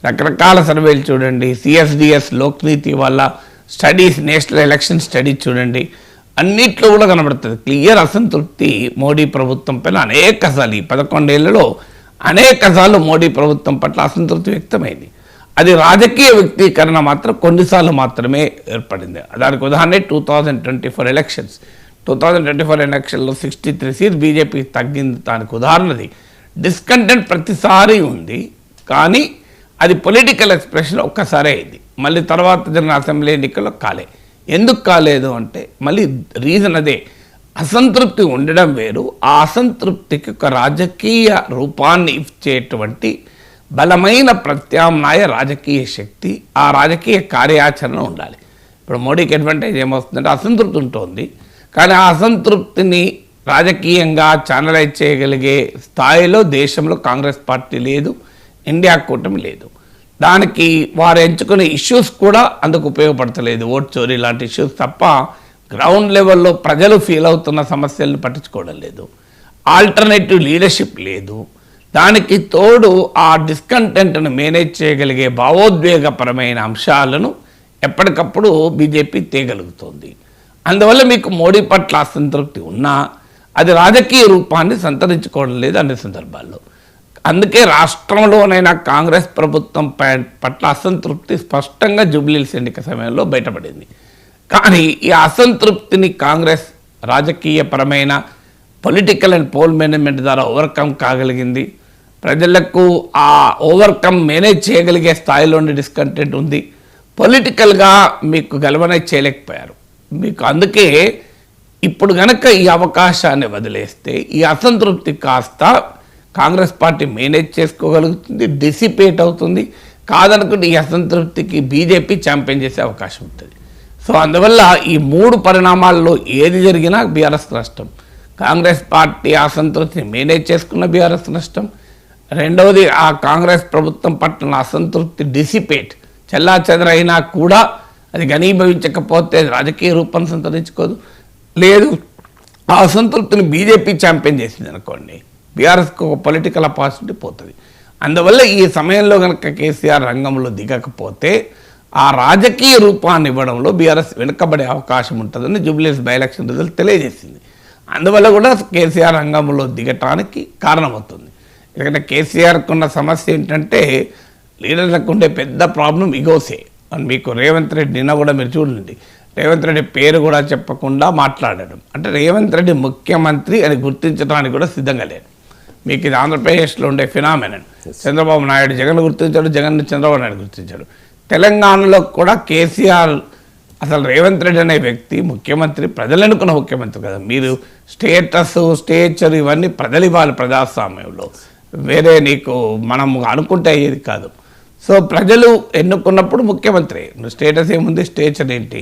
రకరకాల సర్వేలు చూడండి, సిఎస్డిఎస్ లోక్నీతి వల్ల స్టడీస్, నేషనల్ ఎలక్షన్ స్టడీస్ చూడండి, అన్నిట్లో కూడా కనబడుతుంది క్లియర్ అసంతృప్తి మోడీ ప్రభుత్వం పైన. అనేకసార్లు ఈ 11 ఏళ్లలో అనేకసార్లు మోడీ ప్రభుత్వం పట్ల అసంతృప్తి వ్యక్తమైంది. అది రాజకీయ వ్యక్తీకరణ మాత్రం కొన్నిసార్లు మాత్రమే ఏర్పడింది. దానికి ఉదాహరణ 2024 ఎలక్షన్స్. 2024 ఎలక్షన్లో 63 సీట్స్ బీజేపీ తగ్గింది. దానికి ఉదాహరణది. డిస్కంటెంట్ ప్రతిసారి ఉంది, కానీ అది పొలిటికల్ ఎక్స్ప్రెషన్ ఒక్కసారే అయింది. మళ్ళీ తర్వాత జరిగిన అసెంబ్లీ ఎన్నికల్లో కాలే. ఎందుకు కాలేదు అంటే మళ్ళీ రీజన్ అదే, అసంతృప్తి ఉండడం వేరు, ఆ అసంతృప్తికి ఒక రాజకీయ రూపాన్ని ఇచ్చేటువంటి బలమైన ప్రత్యామ్నాయ రాజకీయ శక్తి, ఆ రాజకీయ కార్యాచరణ ఉండాలి. ఇప్పుడు మోడీకి అడ్వాంటేజ్ ఏమవుతుందంటే అసంతృప్తి ఉంటుంది, కానీ ఆ అసంతృప్తిని రాజకీయంగా ఛానలైజ్ చేయగలిగే స్థాయిలో దేశంలో కాంగ్రెస్ పార్టీ లేదు, ఇండియా కూటమి లేదు. దానికి వారు ఎంచుకునే ఇష్యూస్ కూడా అందుకు ఉపయోగపడతలేదు. ఓట్ చోరీ లాంటి ఇష్యూస్ తప్ప గ్రౌండ్ లెవెల్లో ప్రజలు ఫీల్ అవుతున్న సమస్యలను పట్టించుకోవడం లేదు. ఆల్టర్నేటివ్ లీడర్షిప్ లేదు. దానికి తోడు ఆ డిస్కంటెంట్ను మేనేజ్ చేయగలిగే భావోద్వేగపరమైన అంశాలను ఎప్పటికప్పుడు బీజేపీ తేగలుగుతోంది. అందువల్ల మీకు మోడీ పట్ల అసంతృప్తి ఉన్నా అది రాజకీయ రూపాన్ని సంతరించుకోవడం లేదు అన్ని సందర్భాల్లో. అందుకే రాష్ట్రంలోనైనా కాంగ్రెస్ ప్రభుత్వం పట్ల అసంతృప్తి స్పష్టంగా జూబ్లీహిల్స్ ఎన్నిక సమయంలో బయటపడింది. కానీ ఈ అసంతృప్తిని కాంగ్రెస్ రాజకీయపరమైన పొలిటికల్ అండ్ పోల్ మేనేజ్మెంట్ ద్వారా ఓవర్కమ్ కాగలిగింది. ప్రజలకు ఆ ఓవర్కమ్ మేనేజ్ చేయగలిగే స్థాయిలోని డిస్కంటెంట్ ఉంది. పొలిటికల్గా మీకు గెలవనైజ్ చేయలేకపోయారు. మీకు అందుకే ఇప్పుడు గనక ఈ అవకాశాన్ని వదిలేస్తే ఈ అసంతృప్తి కాస్త కాంగ్రెస్ పార్టీ మేనేజ్ చేసుకోగలుగుతుంది, డిసిపేట్ అవుతుంది. కాదనుకుంటే ఈ అసంతృప్తికి బీజేపీ ఛాంపియన్ చేసే అవకాశం ఉంటుంది. సో అందువల్ల ఈ 3 పరిణామాల్లో ఏది జరిగినా బీఆర్ఎస్ నష్టం. కాంగ్రెస్ పార్టీ అసంతృప్తిని మేనేజ్ చేసుకున్న బీఆర్ఎస్ నష్టం. రెండవది, ఆ కాంగ్రెస్ ప్రభుత్వం పట్ల అసంతృప్తి డిసిపేట్ చెల్లాచెదరైనా కూడా అది ఘనీభవించకపోతే రాజకీయ రూపం సంతరించుకోదు. లేదు, ఆ అసంతృప్తిని బీజేపీ ఛాంపియన్ చేసింది అనుకోండి, బీఆర్ఎస్కి ఒక పొలిటికల్ అపార్చునిటీ పోతుంది. అందువల్ల ఈ సమయంలో కనుక కేసీఆర్ రంగంలో దిగకపోతే ఆ రాజకీయ రూపాన్ని ఇవ్వడంలో బీఆర్ఎస్ వెనుకబడే అవకాశం ఉంటుందని జూబ్లీహిల్స్ బై ఎలక్షన్ రిజల్ట్ తెలియజేసింది. అందువల్ల కూడా కేసీఆర్ రంగంలో దిగటానికి కారణమవుతుంది. ఎందుకంటే కేసీఆర్కు ఉన్న సమస్య ఏంటంటే లీడర్లకు ఉండే పెద్ద ప్రాబ్లం ఇగోసే. మీకు రేవంత్ రెడ్డి నిన్న కూడా మీరు చూడండి, రేవంత్ రెడ్డి పేరు కూడా చెప్పకుండా మాట్లాడడం అంటే రేవంత్ రెడ్డి ముఖ్యమంత్రి అని గుర్తించడానికి కూడా సిద్ధంగా లేడు. మీకు ఇది ఆంధ్రప్రదేశ్లో ఉండే ఫినామినన్. చంద్రబాబు నాయుడు జగన్ గుర్తించాడు, జగన్ చంద్రబాబు నాయుడు గుర్తించాడు. తెలంగాణలో కూడా కేసీఆర్ అసలు రేవంత్ రెడ్డి అనే వ్యక్తి ముఖ్యమంత్రి, ప్రజలు అనుకున్న ముఖ్యమంత్రి కదా. మీరు స్టేటస్, స్టేచర్ ఇవన్నీ ప్రజలు ఇవ్వాలి ప్రజాస్వామ్యంలో, వేరే నీకు మనం అనుకుంటే అయ్యేది కాదు. సో ప్రజలు ఎన్నుకున్నప్పుడు ముఖ్యమంత్రి, స్టేటస్ ఏముంది, స్టేచర్ ఏంటి,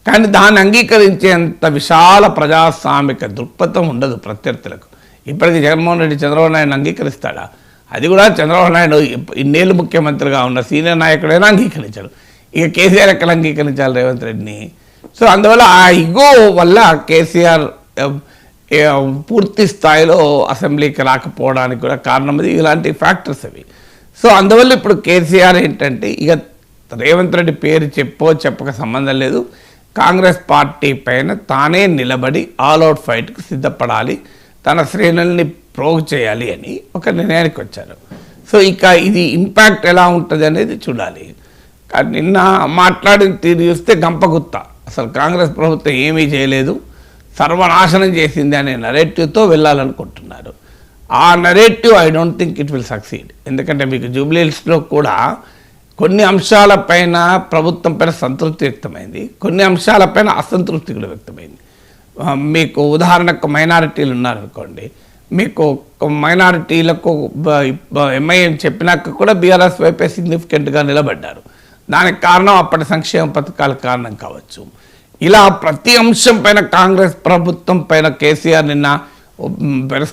కానీ దాన్ని అంగీకరించేంత విశాల ప్రజాస్వామిక దృక్పథం ఉండదు ప్రత్యర్థులకు. ఇప్పటికీ జగన్మోహన్ రెడ్డి చంద్రబాబు నాయుడు అంగీకరిస్తాడా? అది కూడా చంద్రబాబు నాయుడు ఇన్నేళ్ళు ముఖ్యమంత్రిగా ఉన్న సీనియర్ నాయకుడైనా అంగీకరించాడు. ఇక కేసీఆర్ ఎక్కడ అంగీకరించాలి రేవంత్ రెడ్డిని? సో అందువల్ల ఆ ఇగో వల్ల కేసీఆర్ పూర్తి స్థాయిలో అసెంబ్లీకి రాకపోవడానికి కూడా కారణం అది. ఇలాంటి ఫ్యాక్టర్స్ అవి. సో అందువల్ల ఇప్పుడు కేసీఆర్ ఏంటంటే ఇక రేవంత్ రెడ్డి పేరు చెప్పక సంబంధం లేదు, కాంగ్రెస్ పార్టీ పైన తానే నిలబడి ఆల్అవుట్ ఫైట్కి సిద్ధపడాలి, తన శ్రేణుల్ని ప్రోగ్ చేయాలి అని ఒక నిర్ణయానికి వచ్చారు. సో ఇక ఇది ఇంపాక్ట్ ఎలా ఉంటుంది అనేది చూడాలి. కానీ నిన్న మాట్లాడిన తీరు చూస్తే గంపగుత్త, అసలు కాంగ్రెస్ ప్రభుత్వం ఏమీ చేయలేదు, సర్వనాశనం చేసింది అనే నరేటివ్తో వెళ్ళాలనుకుంటున్నారు. ఆ narrative I don't think it will succeed. ఎందుకంటే మీకు జూబ్లీహిల్స్లో కూడా కొన్ని అంశాలపైన ప్రభుత్వం పైన సంతృప్తి వ్యక్తమైంది, కొన్ని అంశాలపైన అసంతృప్తి కూడా వ్యక్తమైంది. మీకు ఉదాహరణకు మైనారిటీలు ఉన్నారనుకోండి, మీకు మైనారిటీలకు ఎంఐఎం చెప్పినాక కూడా బీఆర్ఎస్ వైపే సిగ్నిఫికెంట్గా నిలబడ్డారు. దానికి కారణం అప్పటి సంక్షేమ పథకాల కారణం కావచ్చు. ఇలా ప్రతి అంశం పైన కాంగ్రెస్ ప్రభుత్వం పైన కేసీఆర్ నిన్న